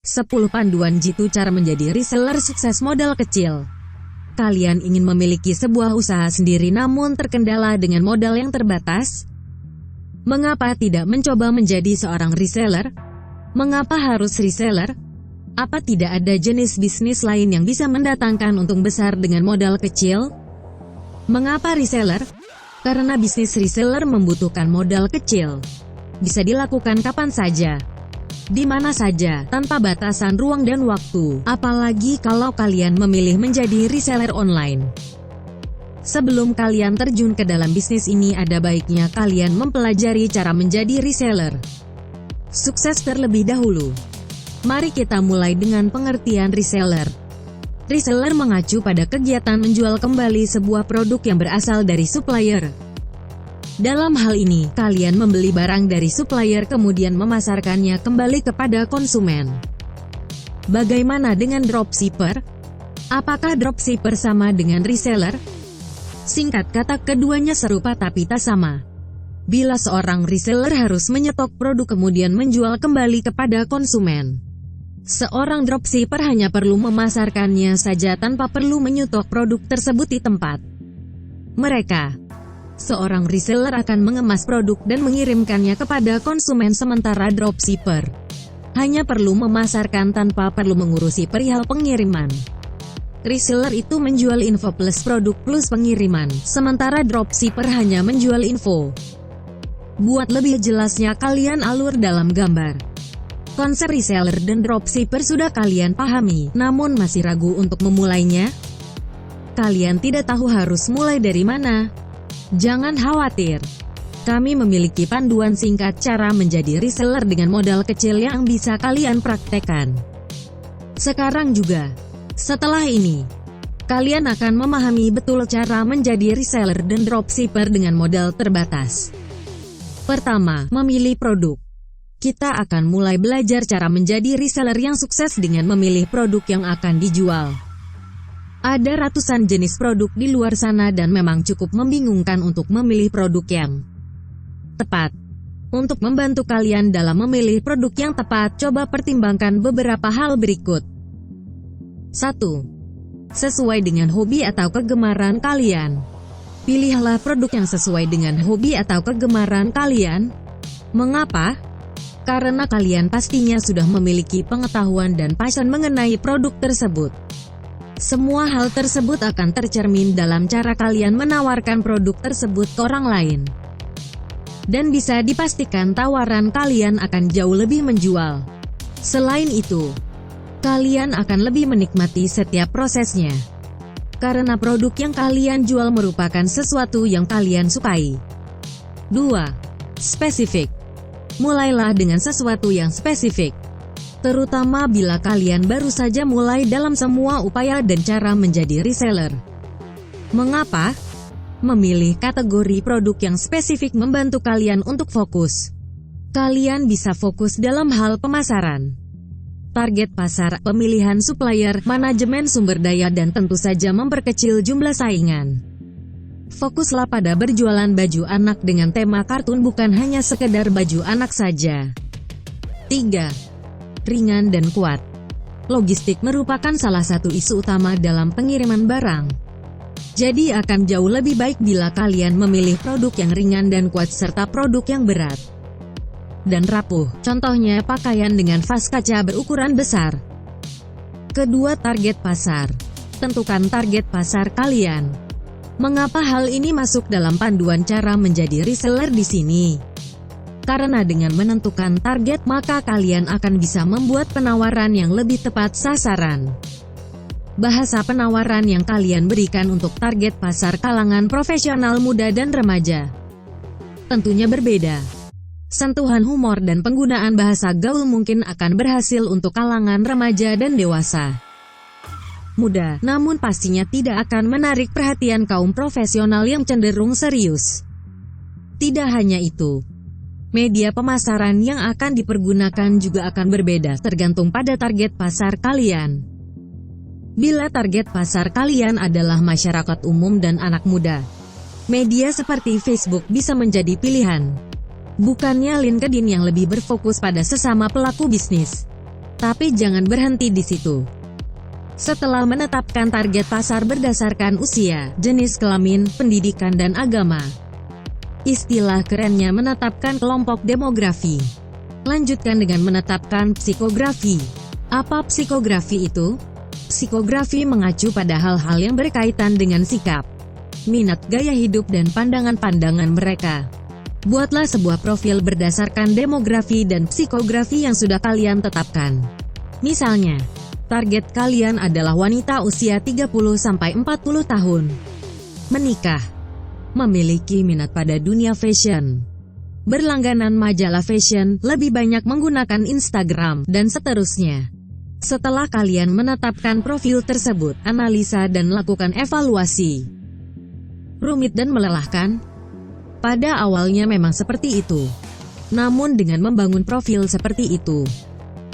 10 panduan jitu cara menjadi reseller sukses modal kecil. Kalian ingin memiliki sebuah usaha sendiri namun terkendala dengan modal yang terbatas? Mengapa tidak mencoba menjadi seorang reseller? Mengapa harus reseller? Apa tidak ada jenis bisnis lain yang bisa mendatangkan untung besar dengan modal kecil? Mengapa reseller? Karena bisnis reseller membutuhkan modal kecil. Bisa dilakukan kapan saja, di mana saja, tanpa batasan ruang dan waktu, apalagi kalau kalian memilih menjadi reseller online. Sebelum kalian terjun ke dalam bisnis ini, ada baiknya kalian mempelajari cara menjadi reseller sukses terlebih dahulu. Mari kita mulai dengan pengertian reseller. Reseller mengacu pada kegiatan menjual kembali sebuah produk yang berasal dari supplier. Dalam hal ini, kalian membeli barang dari supplier kemudian memasarkannya kembali kepada konsumen. Bagaimana dengan dropshipper? Apakah dropshipper sama dengan reseller? Singkat kata, keduanya serupa tapi tak sama. Bila seorang reseller harus menyetok produk kemudian menjual kembali kepada konsumen, seorang dropshipper hanya perlu memasarkannya saja tanpa perlu menyetok produk tersebut di tempat mereka. Seorang reseller akan mengemas produk dan mengirimkannya kepada konsumen, sementara dropshipper hanya perlu memasarkan tanpa perlu mengurusi perihal pengiriman. Reseller itu menjual info plus produk plus pengiriman, sementara dropshipper hanya menjual info. Buat lebih jelasnya kalian alur dalam gambar. Konsep reseller dan dropshipper sudah kalian pahami, namun masih ragu untuk memulainya? Kalian tidak tahu harus mulai dari mana? Jangan khawatir. Kami memiliki panduan singkat cara menjadi reseller dengan modal kecil yang bisa kalian praktekkan sekarang juga. Setelah ini, kalian akan memahami betul cara menjadi reseller dan dropshipper dengan modal terbatas. Pertama, memilih produk. Kita akan mulai belajar cara menjadi reseller yang sukses dengan memilih produk yang akan dijual. Ada ratusan jenis produk di luar sana dan memang cukup membingungkan untuk memilih produk yang tepat. Untuk membantu kalian dalam memilih produk yang tepat, coba pertimbangkan beberapa hal berikut. 1. Sesuai dengan hobi atau kegemaran kalian. Pilihlah produk yang sesuai dengan hobi atau kegemaran kalian. Mengapa? Karena kalian pastinya sudah memiliki pengetahuan dan passion mengenai produk tersebut. Semua hal tersebut akan tercermin dalam cara kalian menawarkan produk tersebut ke orang lain. Dan bisa dipastikan tawaran kalian akan jauh lebih menjual. Selain itu, kalian akan lebih menikmati setiap prosesnya. Karena produk yang kalian jual merupakan sesuatu yang kalian sukai. 2. Spesifik. Mulailah dengan sesuatu yang spesifik. Terutama bila kalian baru saja mulai dalam semua upaya dan cara menjadi reseller. Mengapa? Memilih kategori produk yang spesifik membantu kalian untuk fokus. Kalian bisa fokus dalam hal pemasaran, target pasar, pemilihan supplier, manajemen sumber daya, dan tentu saja memperkecil jumlah saingan. Fokuslah pada berjualan baju anak dengan tema kartun, bukan hanya sekedar baju anak saja. 3. Ringan dan kuat. Logistik merupakan salah satu isu utama dalam pengiriman barang. Jadi akan jauh lebih baik bila kalian memilih produk yang ringan dan kuat serta produk yang berat dan rapuh, contohnya pakaian dengan vas kaca berukuran besar. Kedua, target pasar. Tentukan target pasar kalian. Mengapa hal ini masuk dalam panduan cara menjadi reseller di sini? Karena dengan menentukan target, maka kalian akan bisa membuat penawaran yang lebih tepat sasaran. Bahasa penawaran yang kalian berikan untuk target pasar kalangan profesional, muda dan remaja tentunya berbeda. Sentuhan humor dan penggunaan bahasa gaul mungkin akan berhasil untuk kalangan remaja dan dewasa muda, namun pastinya tidak akan menarik perhatian kaum profesional yang cenderung serius. Tidak hanya itu, media pemasaran yang akan dipergunakan juga akan berbeda, tergantung pada target pasar kalian. Bila target pasar kalian adalah masyarakat umum dan anak muda, media seperti Facebook bisa menjadi pilihan. Bukannya LinkedIn yang lebih berfokus pada sesama pelaku bisnis. Tapi jangan berhenti di situ. Setelah menetapkan target pasar berdasarkan usia, jenis kelamin, pendidikan dan agama, istilah kerennya menetapkan kelompok demografi. Lanjutkan dengan menetapkan psikografi. Apa psikografi itu? Psikografi mengacu pada hal-hal yang berkaitan dengan sikap, minat, gaya hidup dan pandangan-pandangan mereka. Buatlah sebuah profil berdasarkan demografi dan psikografi yang sudah kalian tetapkan. Misalnya, target kalian adalah wanita usia 30-40 tahun. Menikah. Memiliki minat pada dunia fashion. Berlangganan majalah fashion, lebih banyak menggunakan Instagram, dan seterusnya. Setelah kalian menetapkan profil tersebut, analisa dan lakukan evaluasi. Rumit dan melelahkan? Pada awalnya memang seperti itu. Namun dengan membangun profil seperti itu,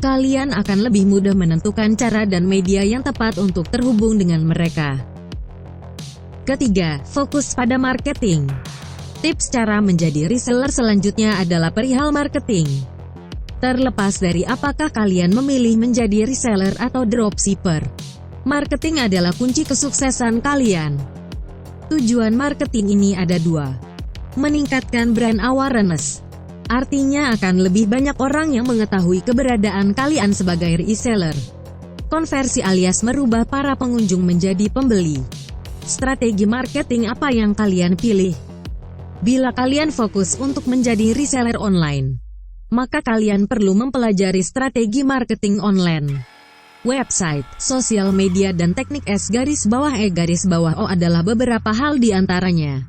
kalian akan lebih mudah menentukan cara dan media yang tepat untuk terhubung dengan mereka. Ketiga, fokus pada marketing. Tips cara menjadi reseller selanjutnya adalah perihal marketing. Terlepas dari apakah kalian memilih menjadi reseller atau dropshipper, marketing adalah kunci kesuksesan kalian. Tujuan marketing ini ada dua. Meningkatkan brand awareness. Artinya akan lebih banyak orang yang mengetahui keberadaan kalian sebagai reseller. Konversi alias merubah para pengunjung menjadi pembeli. Strategi marketing apa yang kalian pilih? Bila kalian fokus untuk menjadi reseller online, maka kalian perlu mempelajari strategi marketing online. Website, sosial media dan teknik S_E_O adalah beberapa hal di antaranya.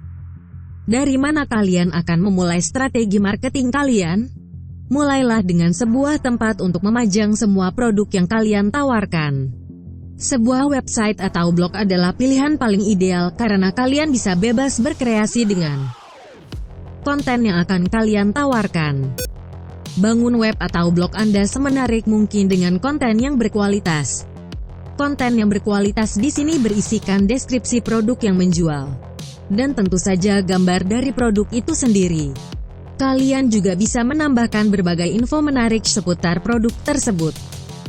Dari mana kalian akan memulai strategi marketing kalian? Mulailah dengan sebuah tempat untuk memajang semua produk yang kalian tawarkan. Sebuah website atau blog adalah pilihan paling ideal karena kalian bisa bebas berkreasi dengan konten yang akan kalian tawarkan. Bangun web atau blog Anda semenarik mungkin dengan konten yang berkualitas. Konten yang berkualitas di sini berisikan deskripsi produk yang menjual, dan tentu saja gambar dari produk itu sendiri. Kalian juga bisa menambahkan berbagai info menarik seputar produk tersebut.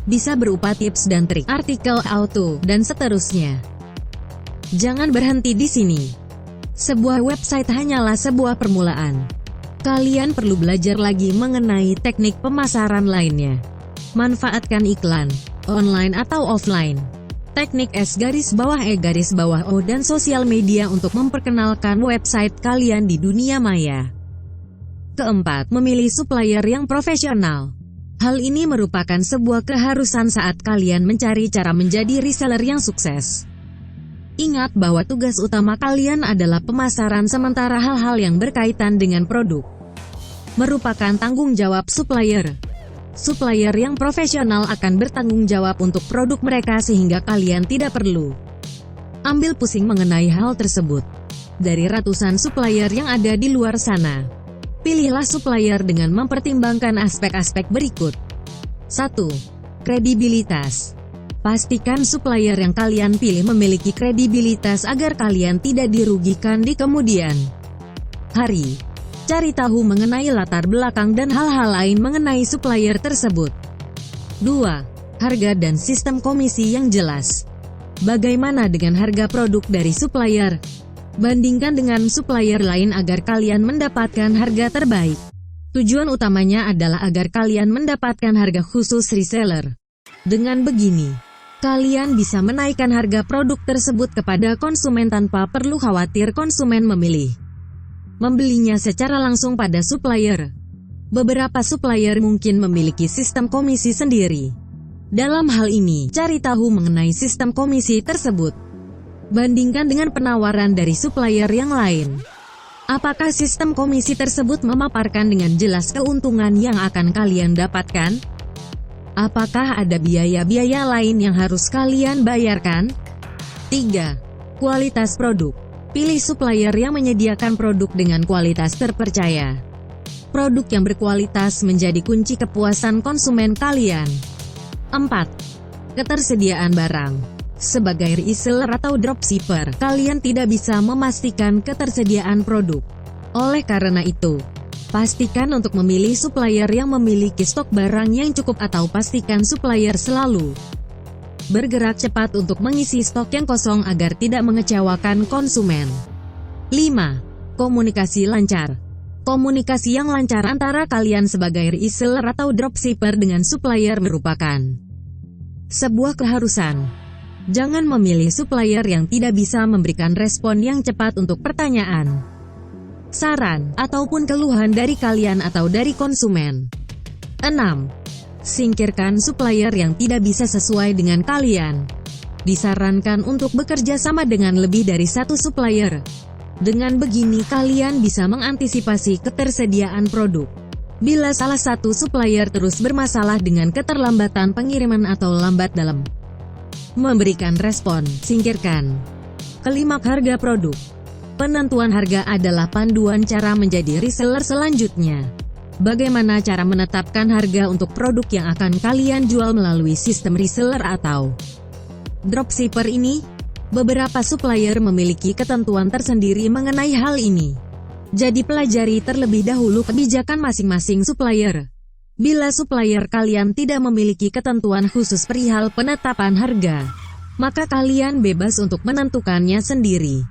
Bisa berupa tips dan trik, artikel auto, dan seterusnya. Jangan berhenti di sini. Sebuah website hanyalah sebuah permulaan. Kalian perlu belajar lagi mengenai teknik pemasaran lainnya. Manfaatkan iklan, online atau offline. Teknik S_E_O dan sosial media untuk memperkenalkan website kalian di dunia maya. Keempat, memilih supplier yang profesional. Hal ini merupakan sebuah keharusan saat kalian mencari cara menjadi reseller yang sukses. Ingat bahwa tugas utama kalian adalah pemasaran, sementara hal-hal yang berkaitan dengan produk merupakan tanggung jawab supplier. Supplier yang profesional akan bertanggung jawab untuk produk mereka sehingga kalian tidak perlu ambil pusing mengenai hal tersebut. Dari ratusan supplier yang ada di luar sana, pilihlah supplier dengan mempertimbangkan aspek-aspek berikut. 1. Kredibilitas. Pastikan supplier yang kalian pilih memiliki kredibilitas agar kalian tidak dirugikan di kemudian hari. Cari tahu mengenai latar belakang dan hal-hal lain mengenai supplier tersebut. 2. Harga dan sistem komisi yang jelas. Bagaimana dengan harga produk dari supplier? Bandingkan dengan supplier lain agar kalian mendapatkan harga terbaik. Tujuan utamanya adalah agar kalian mendapatkan harga khusus reseller. Dengan begini, kalian bisa menaikkan harga produk tersebut kepada konsumen tanpa perlu khawatir konsumen membelinya secara langsung pada supplier. Beberapa supplier mungkin memiliki sistem komisi sendiri. Dalam hal ini, cari tahu mengenai sistem komisi tersebut. Bandingkan dengan penawaran dari supplier yang lain. Apakah sistem komisi tersebut memaparkan dengan jelas keuntungan yang akan kalian dapatkan? Apakah ada biaya-biaya lain yang harus kalian bayarkan? 3. Kualitas produk. Pilih supplier yang menyediakan produk dengan kualitas terpercaya. Produk yang berkualitas menjadi kunci kepuasan konsumen kalian. 4. Ketersediaan barang. Sebagai reseller atau dropshipper, kalian tidak bisa memastikan ketersediaan produk. Oleh karena itu, Pastikan untuk memilih supplier yang memiliki stok barang yang cukup atau pastikan supplier selalu bergerak cepat untuk mengisi stok yang kosong agar tidak mengecewakan konsumen. 5. Komunikasi lancar. Komunikasi yang lancar antara kalian sebagai reseller atau dropshipper dengan supplier merupakan sebuah keharusan. Jangan memilih supplier yang tidak bisa memberikan respon yang cepat untuk pertanyaan, saran, ataupun keluhan dari kalian atau dari konsumen. 6. Singkirkan supplier yang tidak bisa sesuai dengan kalian. Disarankan untuk bekerja sama dengan lebih dari satu supplier. Dengan begini kalian bisa mengantisipasi ketersediaan produk. Bila salah satu supplier terus bermasalah dengan keterlambatan pengiriman atau lambat dalam memberikan respon, singkirkan. 5. Harga produk. Penentuan harga adalah panduan cara menjadi reseller selanjutnya. Bagaimana cara menetapkan harga untuk produk yang akan kalian jual melalui sistem reseller atau dropshipper ini? Beberapa supplier memiliki ketentuan tersendiri mengenai hal ini. Jadi pelajari terlebih dahulu kebijakan masing-masing supplier. Bila supplier kalian tidak memiliki ketentuan khusus perihal penetapan harga, maka kalian bebas untuk menentukannya sendiri.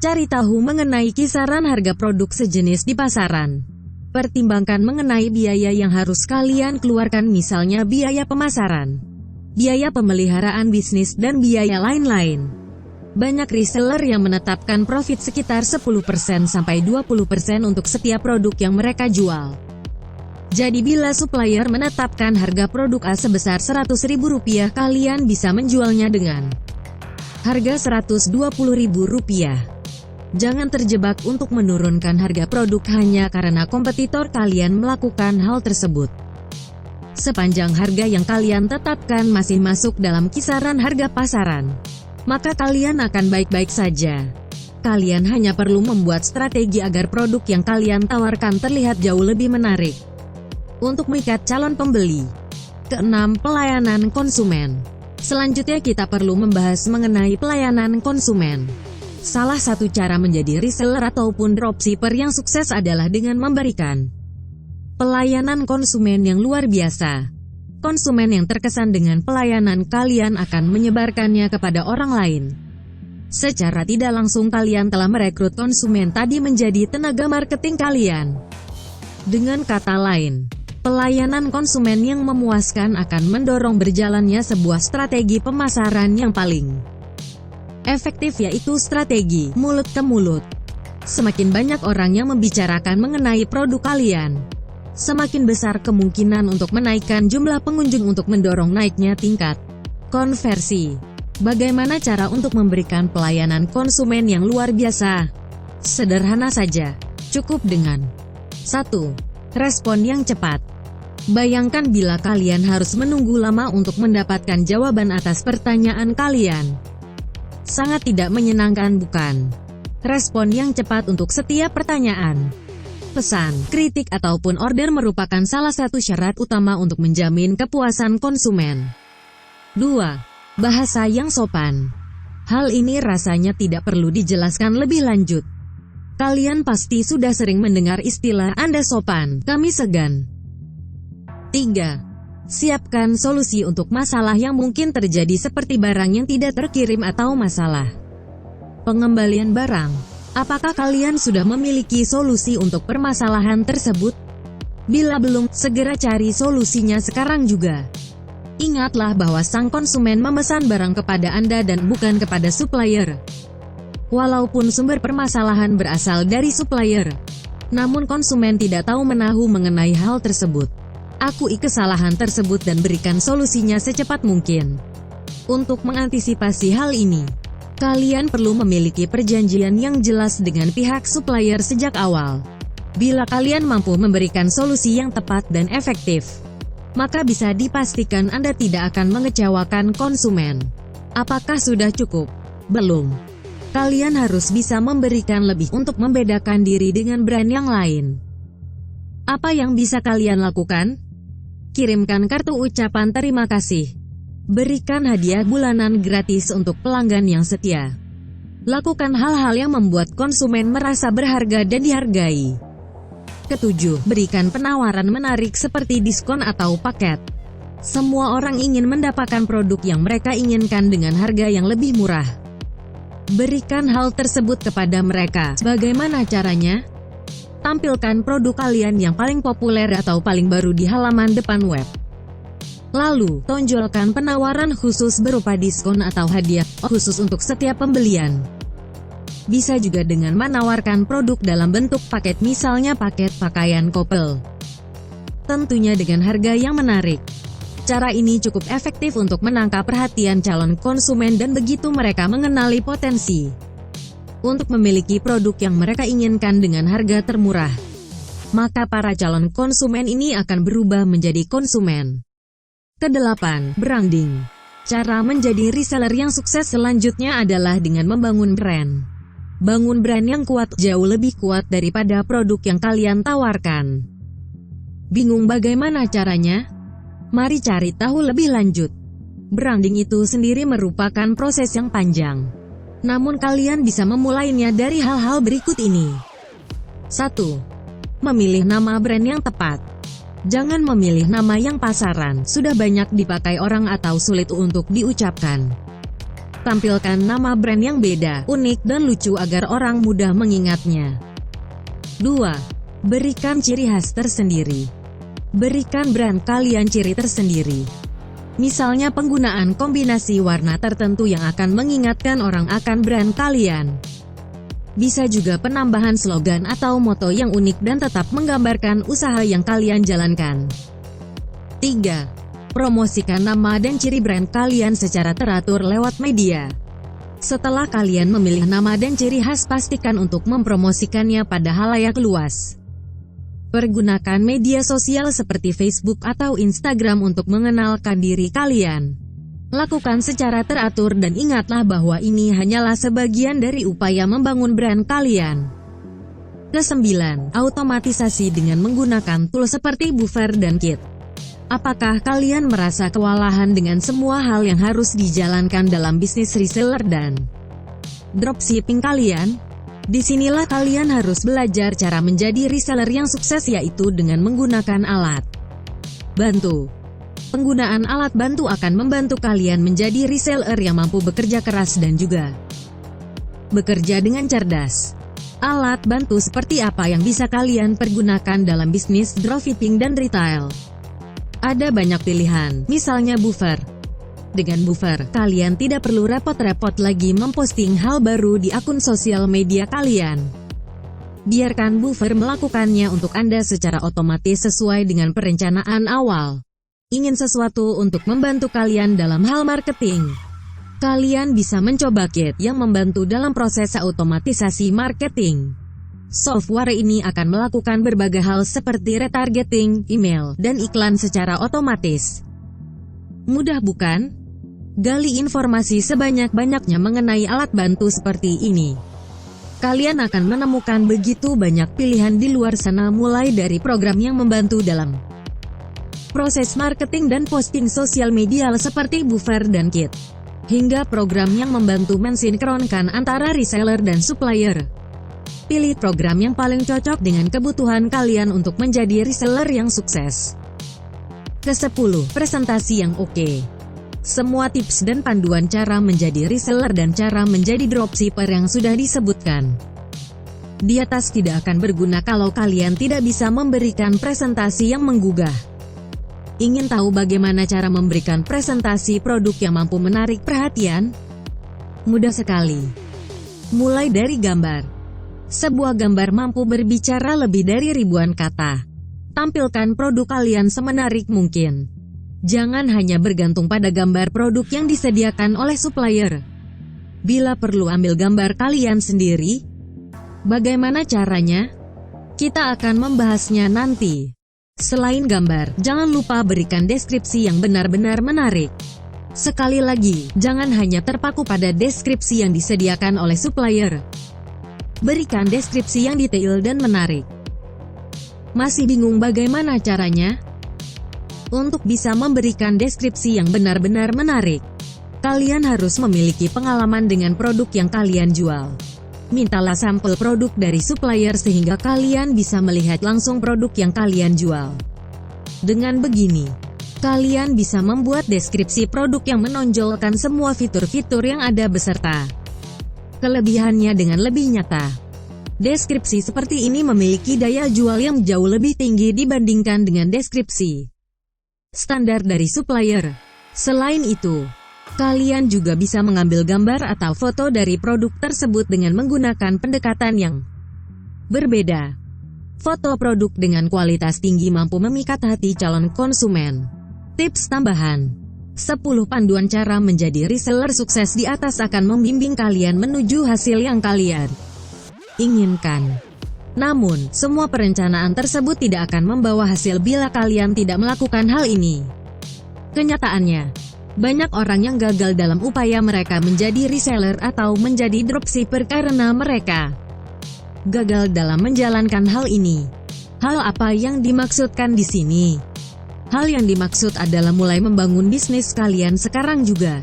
Cari tahu mengenai kisaran harga produk sejenis di pasaran. Pertimbangkan mengenai biaya yang harus kalian keluarkan, misalnya biaya pemasaran, biaya pemeliharaan bisnis, dan biaya lain-lain. Banyak reseller yang menetapkan profit sekitar 10% sampai 20% untuk setiap produk yang mereka jual. Jadi bila supplier menetapkan harga produk A sebesar Rp100.000, kalian bisa menjualnya dengan harga Rp120.000. Jangan terjebak untuk menurunkan harga produk hanya karena kompetitor kalian melakukan hal tersebut. Sepanjang harga yang kalian tetapkan masih masuk dalam kisaran harga pasaran, maka kalian akan baik-baik saja. Kalian hanya perlu membuat strategi agar produk yang kalian tawarkan terlihat jauh lebih menarik untuk mengikat calon pembeli. 6. Pelayanan konsumen. Selanjutnya kita perlu membahas mengenai pelayanan konsumen. Salah satu cara menjadi reseller ataupun dropshipper yang sukses adalah dengan memberikan pelayanan konsumen yang luar biasa. Konsumen yang terkesan dengan pelayanan kalian akan menyebarkannya kepada orang lain. Secara tidak langsung kalian telah merekrut konsumen tadi menjadi tenaga marketing kalian. Dengan kata lain, pelayanan konsumen yang memuaskan akan mendorong berjalannya sebuah strategi pemasaran yang paling efektif, yaitu strategi mulut ke mulut. Semakin banyak orang yang membicarakan mengenai produk kalian, semakin besar kemungkinan untuk menaikkan jumlah pengunjung untuk mendorong naiknya tingkat konversi. Bagaimana cara untuk memberikan pelayanan konsumen yang luar biasa? Sederhana saja, cukup dengan 1. Respon yang cepat. Bayangkan bila kalian harus menunggu lama untuk mendapatkan jawaban atas pertanyaan kalian. Sangat tidak menyenangkan, bukan? Respon yang cepat untuk setiap pertanyaan, pesan, kritik, ataupun order merupakan salah satu syarat utama untuk menjamin kepuasan konsumen. 2. Bahasa yang sopan. Hal ini rasanya tidak perlu dijelaskan lebih lanjut. Kalian pasti sudah sering mendengar istilah "Anda sopan, kami segan". 3. Siapkan solusi untuk masalah yang mungkin terjadi seperti barang yang tidak terkirim atau masalah pengembalian barang. Apakah kalian sudah memiliki solusi untuk permasalahan tersebut? Bila belum, segera cari solusinya sekarang juga. Ingatlah bahwa sang konsumen memesan barang kepada Anda dan bukan kepada supplier. Walaupun sumber permasalahan berasal dari supplier, namun konsumen tidak tahu menahu mengenai hal tersebut. Akui kesalahan tersebut dan berikan solusinya secepat mungkin. Untuk mengantisipasi hal ini, kalian perlu memiliki perjanjian yang jelas dengan pihak supplier sejak awal. Bila kalian mampu memberikan solusi yang tepat dan efektif, maka bisa dipastikan Anda tidak akan mengecewakan konsumen. Apakah sudah cukup? Belum. Kalian harus bisa memberikan lebih untuk membedakan diri dengan brand yang lain. Apa yang bisa kalian lakukan? Kirimkan kartu ucapan terima kasih. Berikan hadiah bulanan gratis untuk pelanggan yang setia. Lakukan hal-hal yang membuat konsumen merasa berharga dan dihargai. Ketujuh, berikan penawaran menarik seperti diskon atau paket. Semua orang ingin mendapatkan produk yang mereka inginkan dengan harga yang lebih murah. Berikan hal tersebut kepada mereka. Bagaimana caranya? Tampilkan produk kalian yang paling populer atau paling baru di halaman depan web. Lalu, tonjolkan penawaran khusus berupa diskon atau hadiah khusus untuk setiap pembelian. Bisa juga dengan menawarkan produk dalam bentuk paket, misalnya paket pakaian couple. Tentunya dengan harga yang menarik. Cara ini cukup efektif untuk menangkap perhatian calon konsumen dan begitu mereka mengenali potensi untuk memiliki produk yang mereka inginkan dengan harga termurah, maka para calon konsumen ini akan berubah menjadi konsumen. Kedelapan, branding. Cara menjadi reseller yang sukses selanjutnya adalah dengan membangun brand. Bangun brand yang kuat, jauh lebih kuat daripada produk yang kalian tawarkan. Bingung bagaimana caranya? Mari cari tahu lebih lanjut. Branding itu sendiri merupakan proses yang panjang. Namun kalian bisa memulainya dari hal-hal berikut ini. 1. Memilih nama brand yang tepat. Jangan memilih nama yang pasaran, sudah banyak dipakai orang atau sulit untuk diucapkan. Tampilkan nama brand yang beda, unik, dan lucu agar orang mudah mengingatnya. 2. Berikan ciri khas tersendiri. Berikan brand kalian ciri tersendiri. Misalnya penggunaan kombinasi warna tertentu yang akan mengingatkan orang akan brand kalian. Bisa juga penambahan slogan atau moto yang unik dan tetap menggambarkan usaha yang kalian jalankan. 3. Promosikan nama dan ciri brand kalian secara teratur lewat media. Setelah kalian memilih nama dan ciri khas, pastikan untuk mempromosikannya pada halayak luas. Pergunakan media sosial seperti Facebook atau Instagram untuk mengenalkan diri kalian. Lakukan secara teratur dan ingatlah bahwa ini hanyalah sebagian dari upaya membangun brand kalian. Kesembilan, automatisasi dengan menggunakan tools seperti Buffer dan Kit. Apakah kalian merasa kewalahan dengan semua hal yang harus dijalankan dalam bisnis reseller dan dropshipping kalian? Disinilah kalian harus belajar cara menjadi reseller yang sukses, yaitu dengan menggunakan alat bantu. Penggunaan alat bantu akan membantu kalian menjadi reseller yang mampu bekerja keras dan juga bekerja dengan cerdas. Alat bantu seperti apa yang bisa kalian pergunakan dalam bisnis dropshipping dan retail? Ada banyak pilihan, misalnya Buffer. Dengan Buffer, kalian tidak perlu repot-repot lagi memposting hal baru di akun sosial media kalian. Biarkan Buffer melakukannya untuk Anda secara otomatis sesuai dengan perencanaan awal. Ingin sesuatu untuk membantu kalian dalam hal marketing? Kalian bisa mencoba Kit yang membantu dalam proses otomatisasi marketing. Software ini akan melakukan berbagai hal seperti retargeting, email, dan iklan secara otomatis. Mudah bukan? Gali informasi sebanyak-banyaknya mengenai alat bantu seperti ini. Kalian akan menemukan begitu banyak pilihan di luar sana, mulai dari program yang membantu dalam proses marketing dan posting sosial media seperti Buffer dan Kit, hingga program yang membantu mensinkronkan antara reseller dan supplier. Pilih program yang paling cocok dengan kebutuhan kalian untuk menjadi reseller yang sukses. Ke-10, presentasi yang oke. Semua tips dan panduan cara menjadi reseller dan cara menjadi dropshipper yang sudah disebutkan di atas tidak akan berguna kalau kalian tidak bisa memberikan presentasi yang menggugah. Ingin tahu bagaimana cara memberikan presentasi produk yang mampu menarik perhatian? Mudah sekali. Mulai dari gambar. Sebuah gambar mampu berbicara lebih dari ribuan kata. Tampilkan produk kalian semenarik mungkin. Jangan hanya bergantung pada gambar produk yang disediakan oleh supplier. Bila perlu, ambil gambar kalian sendiri. Bagaimana caranya? Kita akan membahasnya nanti. Selain gambar, jangan lupa berikan deskripsi yang benar-benar menarik. Sekali lagi, jangan hanya terpaku pada deskripsi yang disediakan oleh supplier. Berikan deskripsi yang detail dan menarik. Masih bingung bagaimana caranya? Untuk bisa memberikan deskripsi yang benar-benar menarik, kalian harus memiliki pengalaman dengan produk yang kalian jual. Mintalah sampel produk dari supplier sehingga kalian bisa melihat langsung produk yang kalian jual. Dengan begini, kalian bisa membuat deskripsi produk yang menonjolkan semua fitur-fitur yang ada beserta kelebihannya dengan lebih nyata. Deskripsi seperti ini memiliki daya jual yang jauh lebih tinggi dibandingkan dengan deskripsi standar dari supplier. Selain itu, kalian juga bisa mengambil gambar atau foto dari produk tersebut dengan menggunakan pendekatan yang berbeda. Foto produk dengan kualitas tinggi mampu memikat hati calon konsumen. Tips tambahan: 10 panduan cara menjadi reseller sukses di atas akan membimbing kalian menuju hasil yang kalian inginkan. Namun, semua perencanaan tersebut tidak akan membawa hasil bila kalian tidak melakukan hal ini. Kenyataannya, banyak orang yang gagal dalam upaya mereka menjadi reseller atau menjadi dropshipper karena mereka gagal dalam menjalankan hal ini. Hal apa yang dimaksudkan di sini? Hal yang dimaksud adalah mulai membangun bisnis kalian sekarang juga.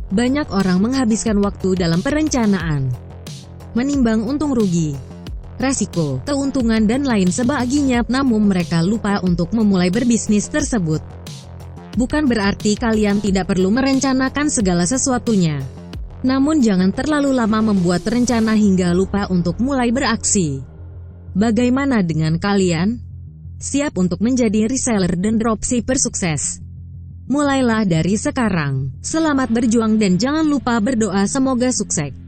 Banyak orang menghabiskan waktu dalam perencanaan, menimbang untung rugi, resiko, keuntungan dan lain sebagainya, namun mereka lupa untuk memulai berbisnis tersebut. Bukan berarti kalian tidak perlu merencanakan segala sesuatunya. Namun jangan terlalu lama membuat rencana hingga lupa untuk mulai beraksi. Bagaimana dengan kalian? Siap untuk menjadi reseller dan dropshipper sukses? Mulailah dari sekarang. Selamat berjuang dan jangan lupa berdoa semoga sukses.